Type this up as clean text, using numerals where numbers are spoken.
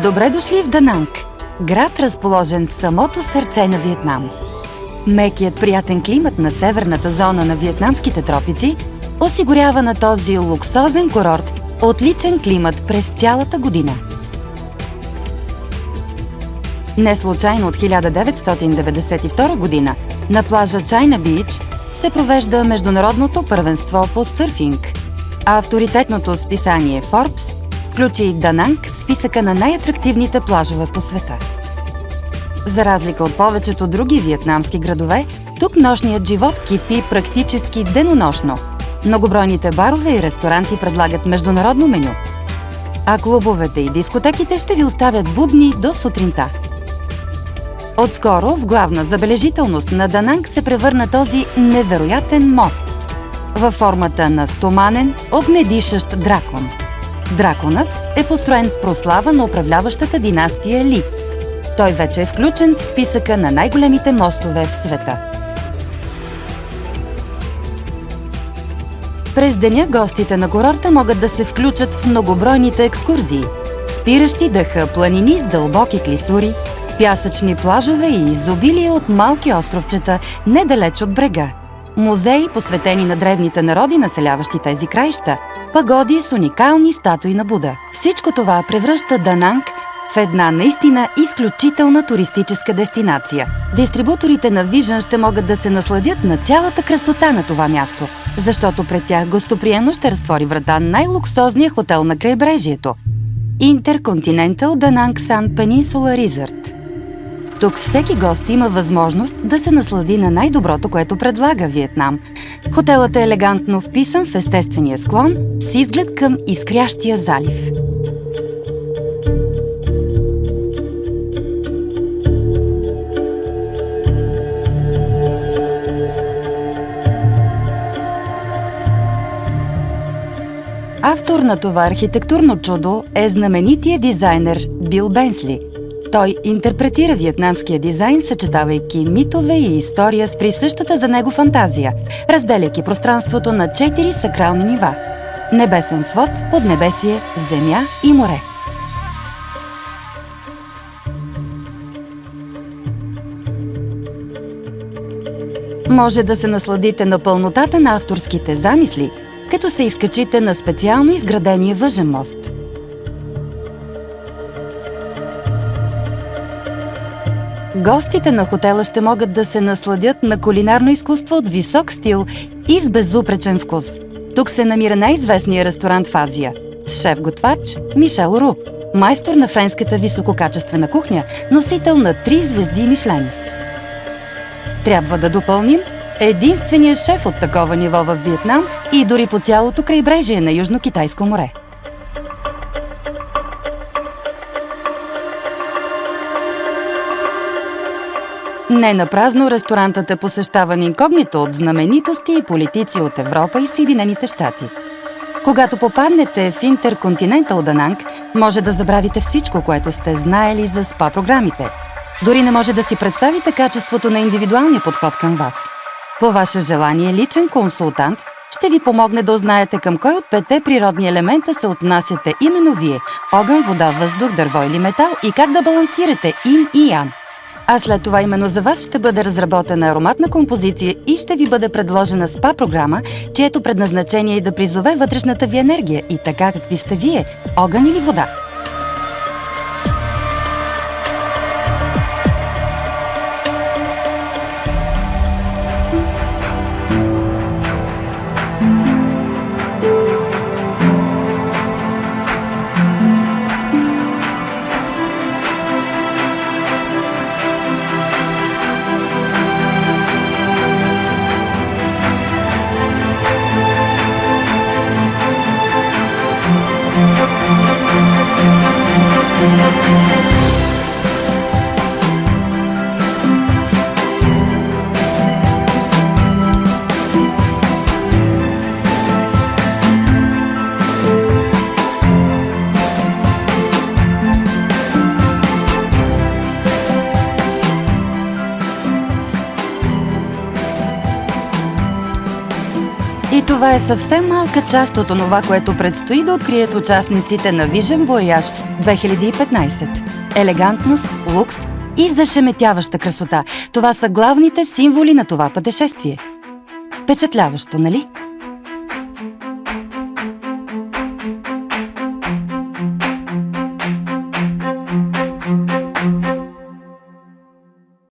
Добре дошли в Дананг, град разположен в самото сърце на Виетнам. Мекият приятен климат на северната зона на виетнамските тропици осигурява на този луксозен курорт отличен климат през цялата година. Не случайно от 1992 година на плажа Чайна Бич се провежда международното първенство по сърфинг, а авторитетното списание Forbes включи Дананг в списъка на най-атрактивните плажове по света. За разлика от повечето други виетнамски градове, тук нощният живот кипи практически денонощно. Многобройните барове и ресторанти предлагат международно меню, а клубовете и дискотеките ще ви оставят будни до сутринта. Отскоро в главна забележителност на Дананг се превърна този невероятен мост във формата на стоманен, огнедишащ дракон. Драконът е построен в прослава на управляващата династия Ли. Той вече е включен в списъка на най-големите мостове в света. През деня гостите на курорта могат да се включат в многобройните екскурзии, спиращи дъха планини с дълбоки клисури, пясъчни плажове и изобилие от малки островчета недалеч от брега, музеи, посветени на древните народи, населяващи тези краища, пагоди с уникални статуи на Буда. Всичко това превръща Дананг в една наистина изключителна туристическа дестинация. Дистрибуторите на Vision ще могат да се насладят на цялата красота на това място, защото пред тях гостоприемно ще разтвори врата най-луксозния хотел на крайбрежието – Intercontinental Danang Sun Peninsula Resort. Тук всеки гост има възможност да се наслади на най-доброто, което предлага Виетнам. Хотелът е елегантно вписан в естествения склон с изглед към изкрящия залив. Автор на това архитектурно чудо е знаменитият дизайнер Бил Бенсли. Той интерпретира виетнамския дизайн, съчетавайки митове и история с присъщата за него фантазия, разделяйки пространството на 4 сакрални нива – небесен свод, поднебесие, земя и море. Може да се насладите на пълнотата на авторските замисли, като се изкачите на специално изградения въжен мост. Гостите на хотела ще могат да се насладят на кулинарно изкуство от висок стил и с безупречен вкус. Тук се намира най-известният ресторант в Азия с шеф-готвач Мишел Ру, майстор на френската висококачествена кухня, носител на 3 звезди Мишлен. Трябва да допълним единственият шеф от такова ниво в Виетнам и дори по цялото крайбрежие на Южно-Китайско море. Не напразно ресторантът е посещаван инкогнито от знаменитости и политици от Европа и Съединените щати. Когато попаднете в Intercontinental Danang, може да забравите всичко, което сте знаели за спа програмите. Дори не може да си представите качеството на индивидуалния подход към вас. По ваше желание, личен консултант ще ви помогне да узнаете към кой от 5 природни елемента се отнасяте именно вие – огън, вода, въздух, дърво или метал, и как да балансирате ин и ян. А след това именно за вас ще бъде разработена ароматна композиция и ще ви бъде предложена спа програма, чието предназначение е да призове вътрешната ви енергия и така какви сте вие – огън или вода. И това е съвсем малка част от онова, което предстои да открият участниците на Vision Voyage 2015. Елегантност, лукс и зашеметяваща красота. Това са главните символи на това пътешествие. Впечатляващо, нали?